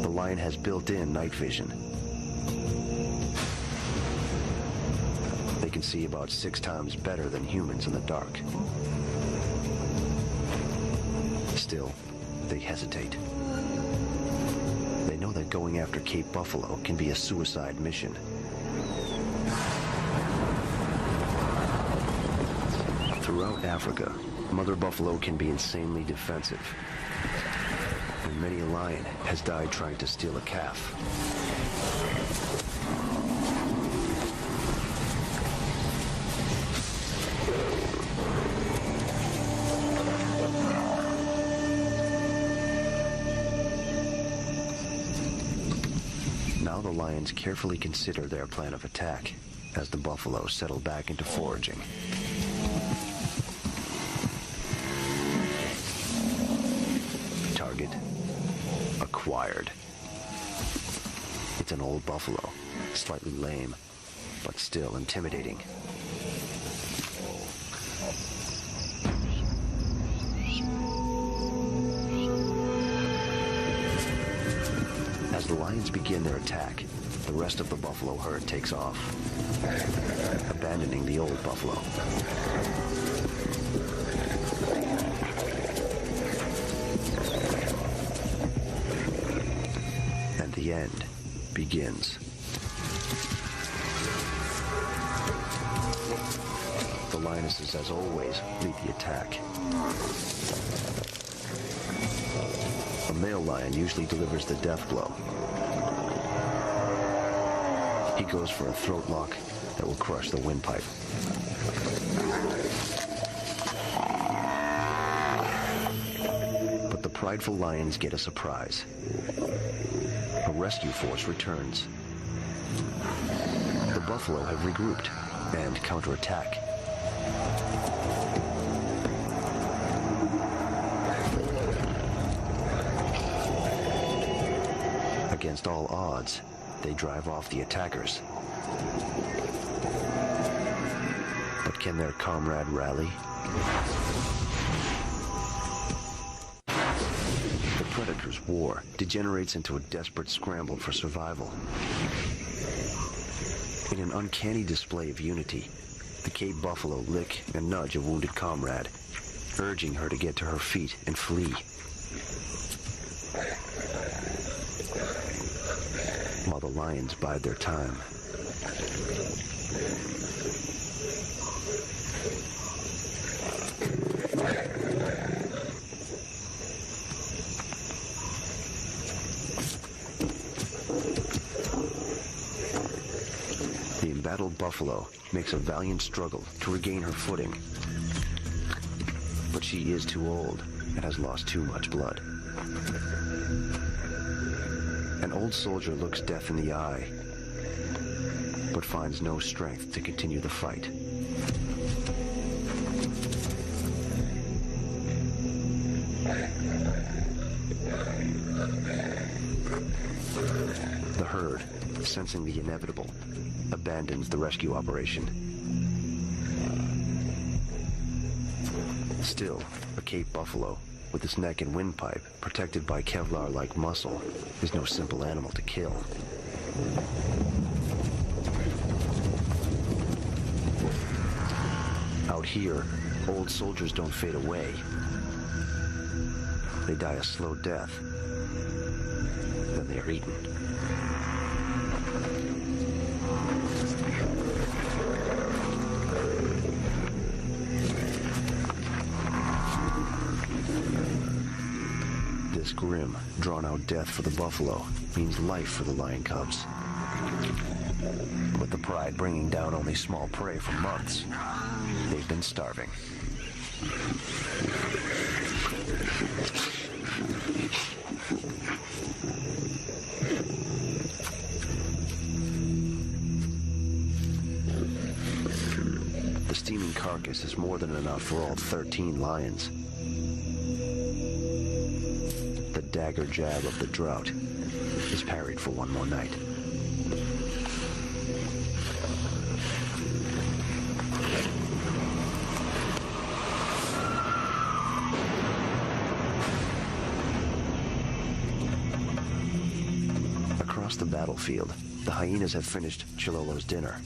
The lion has built-in night vision. They can see about 6 times better than humans in the dark. Still, they hesitate. They know that going after Cape buffalo can be a suicide mission. Throughout Africa, mother buffalo can be insanely defensive, and many a lion has died trying to steal a calf. Now the lions carefully consider their plan of attack as the buffalo settle back into foraging. Target acquired. It's an old buffalo, slightly lame, but still intimidating. As the lions begin their attack, the rest of the buffalo herd takes off, abandoning the old buffalo. And the end begins. The lionesses, as always, lead the attack. A male lion usually delivers the death blow. He goes for a throat lock that will crush the windpipe. But the prideful lions get a surprise. A rescue force returns. The buffalo have regrouped and counterattack. against all odds, they drive off the attackers. But can their comrade rally? The predator's war degenerates into a desperate scramble for survival. In an uncanny display of unity, the Cape buffalo lick and nudge a wounded comrade, urging her to get to her feet and flee. While the lions bide their time. The embattled buffalo makes a valiant struggle to regain her footing. But she is too old and has lost too much blood. An old soldier looks death in the eye, but finds no strength to continue the fight. The herd, sensing the inevitable, abandons the rescue operation. Still, a Cape buffalo, with its neck and windpipe protected by Kevlar-like muscle, is no simple animal to kill. Out here, old soldiers don't fade away. They die a slow death. Then they are eaten. This grim, drawn-out death for the buffalo means life for the lion cubs. With the pride bringing down only small prey for months, they've been starving. The steaming carcass is more than enough for all 13 lions. The dagger jab of the drought is parried for one more night. Across the battlefield, the hyenas have finished Chilolo's dinner.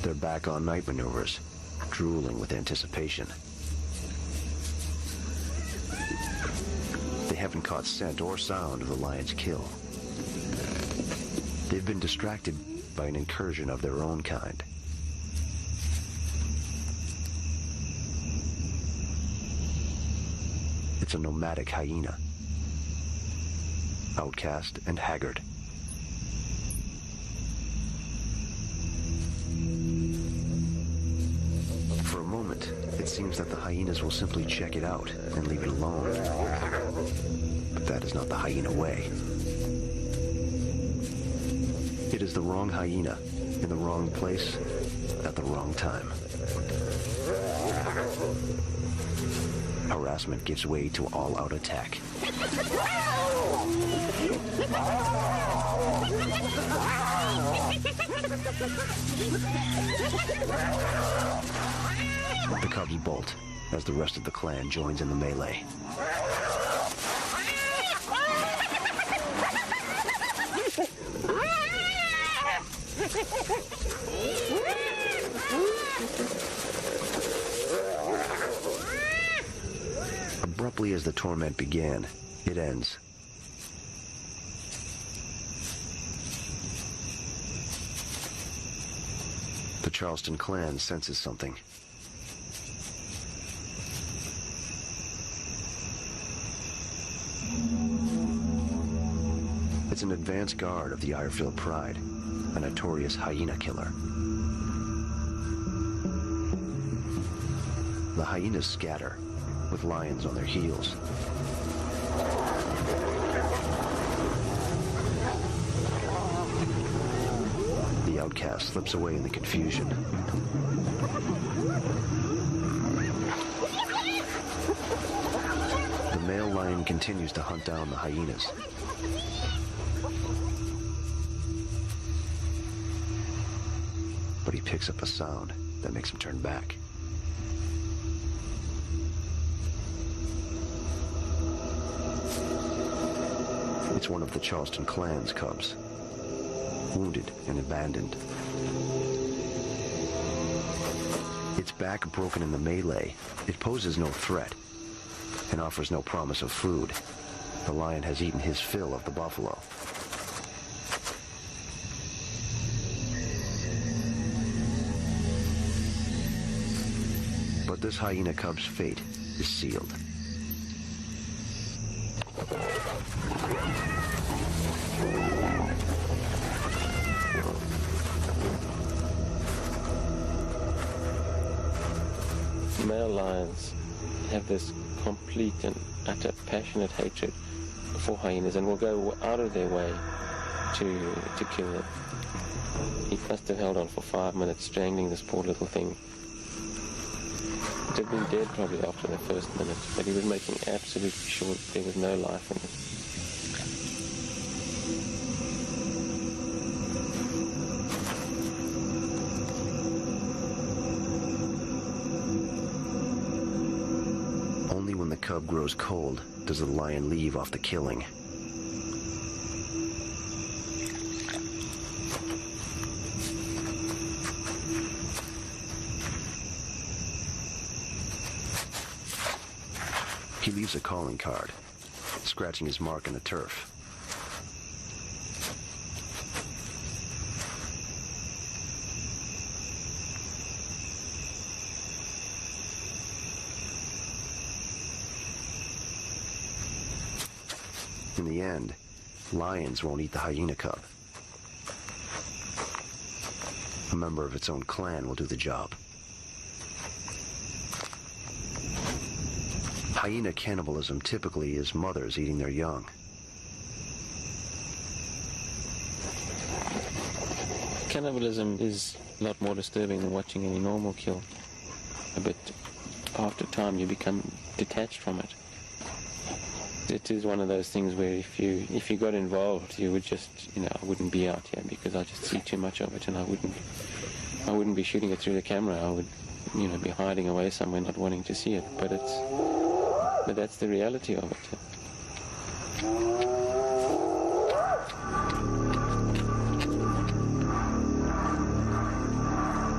They're back on night maneuvers, drooling with anticipation. They haven't caught scent or sound of the lion's kill. They've been distracted by an incursion of their own kind. It's a nomadic hyena, outcast and haggard. For a moment, it seems that the hyenas will simply check it out and leave it alone. But that is not the hyena way. It is the wrong hyena, in the wrong place, at the wrong time. Harassment gives way to all-out attack. The cubs bolt as the rest of the clan joins in the melee. Abruptly as the torment began, it ends. The Charleston clan senses something. It's an advance guard of the Irefield Pride, a notorious hyena killer. The hyenas scatter, with lions on their heels. The outcast slips away in the confusion. The male lion Kim continues to hunt down the hyenas. But he picks up a sound that makes him turn back. It's one of the Charleston clan's cubs, wounded and abandoned. Its back broken in the melee, it poses no threat and offers no promise of food. The lion has eaten his fill of the buffalo. But this hyena cub's fate is sealed. Male lions have this complete and utter passionate hatred for hyenas and will go out of their way to kill them. He must have held on for 5 minutes, strangling this poor little thing. It had been dead probably after the first minute, but he was making absolutely sure that there was no life in it. Only when the cub grows cold does the lion leave off the killing. He leaves a calling card, scratching his mark in the turf. In the end, lions won't eat the hyena cub. A member of its own clan will do the job. Hyena cannibalism typically is mothers eating their young. Cannibalism is a lot more disturbing than watching any normal kill. But after time you become detached from it. It is one of those things where if you got involved, you would just, I wouldn't be out here because I just see too much of it, and I wouldn't be shooting it through the camera. I would, be hiding away somewhere, not wanting to see it. But that's the reality of it.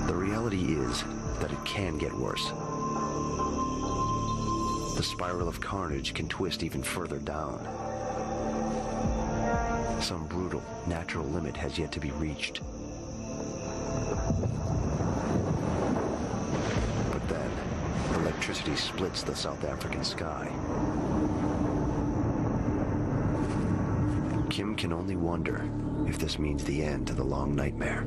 The reality is that it can get worse. The spiral of carnage can twist even further down. Some brutal, natural limit has yet to be reached. But then, electricity splits the South African sky. Kim can only wonder if this means the end to the long nightmare.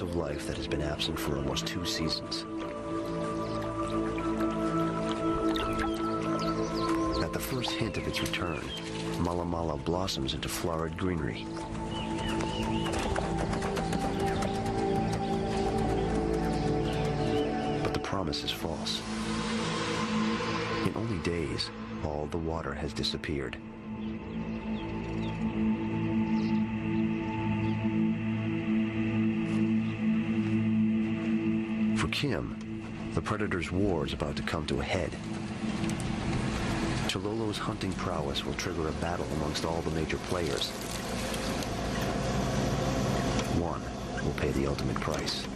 Of life that has been absent for almost 2 seasons. At the first hint of its return, Mala Mala blossoms into florid greenery. But the promise is false. In only days, all the water has disappeared. For Kim, the predator's war is about to come to a head. Chilolo's hunting prowess will trigger a battle amongst all the major players. One will pay the ultimate price.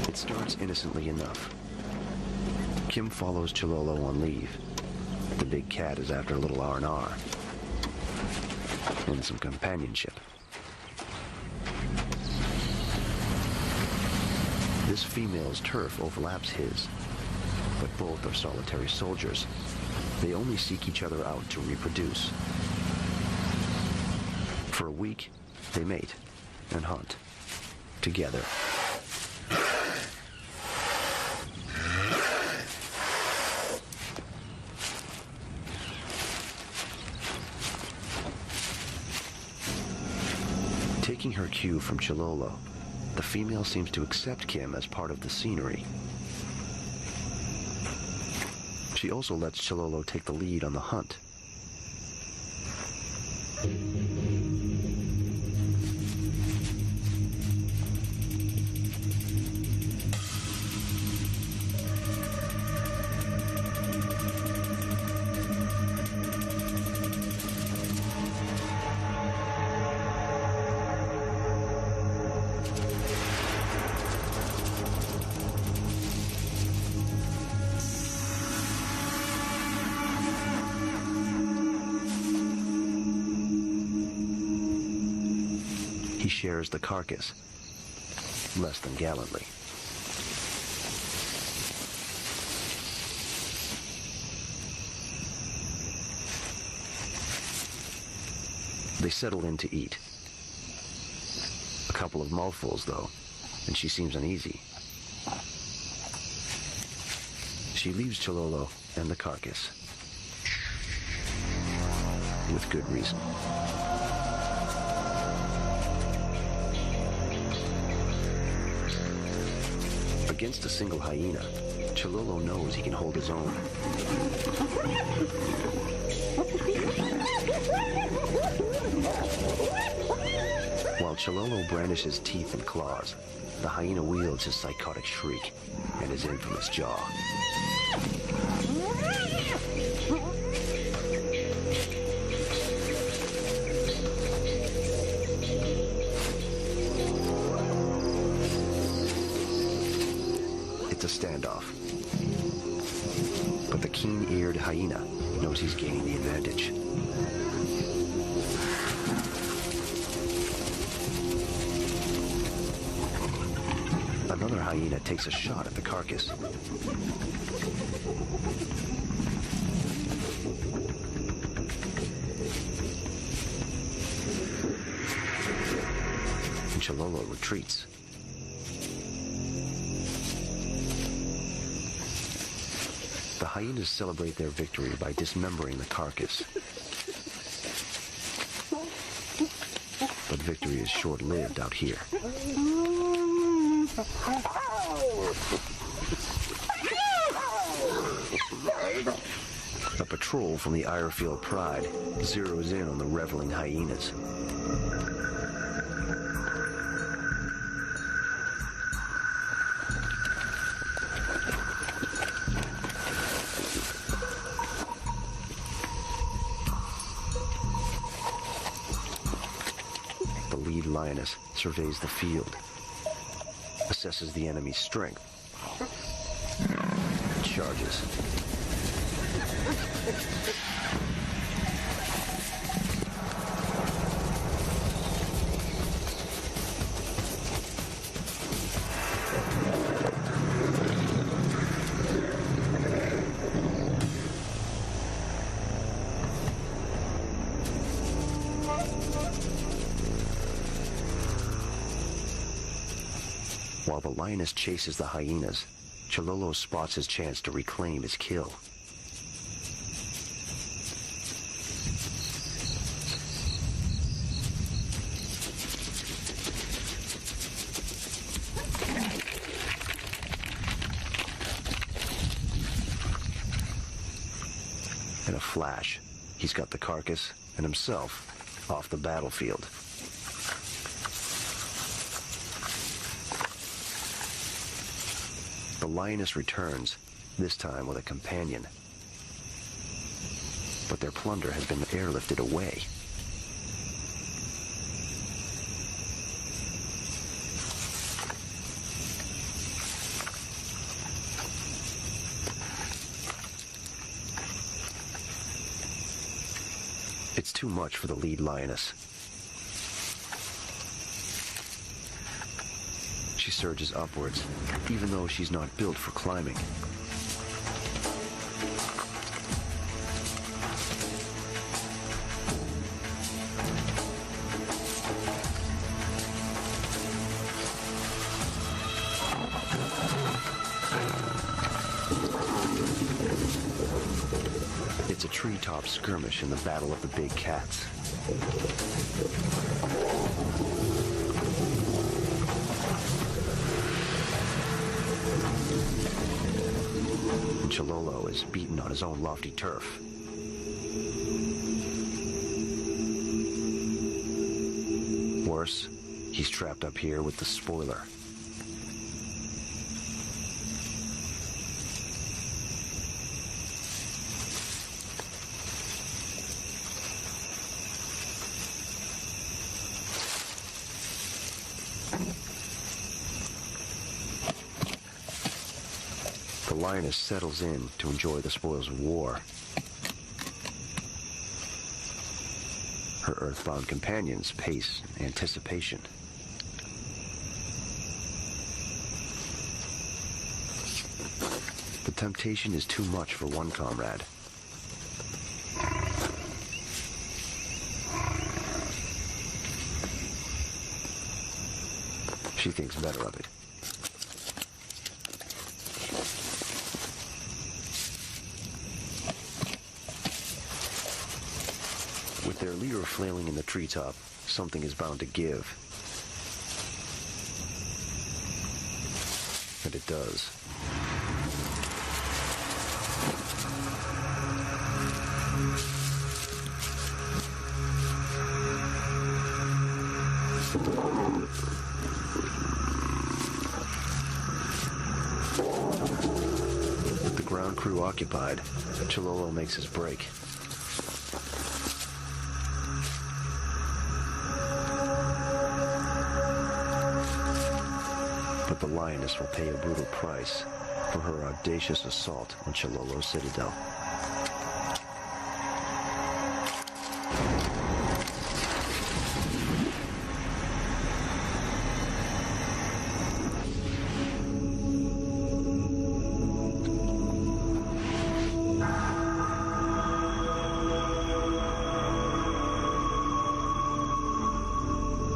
It starts innocently enough. Kim follows Chilolo on leave. The the big cat is after a little R&R. And some companionship. This female's turf overlaps his, but both are solitary soldiers. They only seek each other out to reproduce. For a week, they mate and hunt together. Taking her cue from Chilolo, the female seems to accept Kim as part of the scenery. She also lets Chilolo take the lead on the hunt. He shares the carcass, less than gallantly. They settle in to eat. A couple of mouthfuls, though, and she seems uneasy. She leaves Chilolo and the carcass. With good reason. Against a single hyena, Chilolo knows he can hold his own. While Chilolo brandishes teeth and claws, the hyena wields his psychotic shriek and his infamous jaw. It's a standoff. But the keen-eared hyena knows he's gaining the advantage. Another hyena takes a shot at the carcass. And Chilolo retreats. The hyenas celebrate their victory by dismembering the carcass. But victory is short-lived out here. A patrol from the Irefield Pride zeroes in on the reveling hyenas. The lead lioness surveys the field, assesses the enemy's strength, charges. While the lioness chases the hyenas, Chilolo spots his chance to reclaim his kill. In a flash, he's got the carcass and himself off the battlefield. The lioness returns, this time with a companion. But their plunder has been airlifted away. It's too much for the lead lioness. She surges upwards, even though she's not built for climbing. It's a treetop skirmish in the battle of the big cats. And Chilolo is beaten on his own lofty turf. Worse, he's trapped up here with the spoiler. The lioness settles in to enjoy the spoils of war. Her earthbound companions pace in anticipation. The temptation is too much for one comrade. She thinks better of it. With their leader flailing in the treetop, something is bound to give. And it does. With the ground crew occupied, Chilolo makes his break. But the lioness will pay a brutal price for her audacious assault on Chilolo's citadel.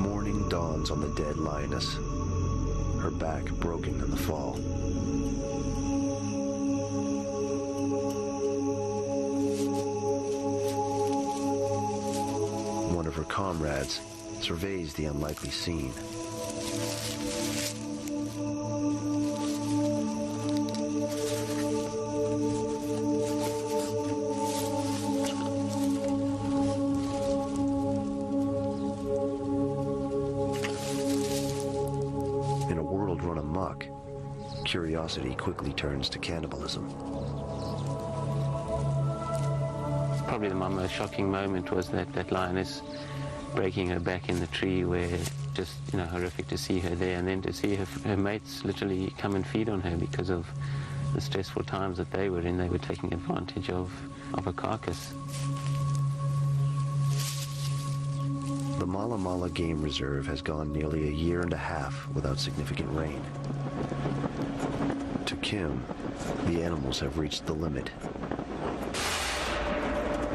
Morning dawns on the dead lioness, her back broken in the fall. One of her comrades surveys the unlikely scene. In a world run amok, curiosity quickly turns to cannibalism. Probably my most shocking moment was that lioness breaking her back in the tree, where just, horrific to see her there, and then to see her mates literally come and feed on her because of the stressful times that they were in. They were taking advantage of a carcass. The Mala Mala Game Reserve has gone nearly a year and a half without significant rain. To Kim, the animals have reached the limit.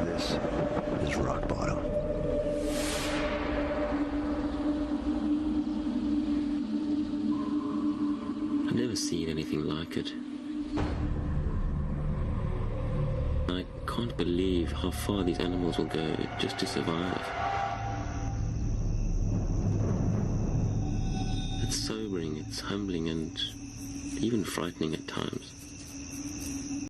This is rock bottom. I've never seen anything like it. I can't believe how far these animals will go just to survive. It's sobering, it's humbling, and even frightening at times.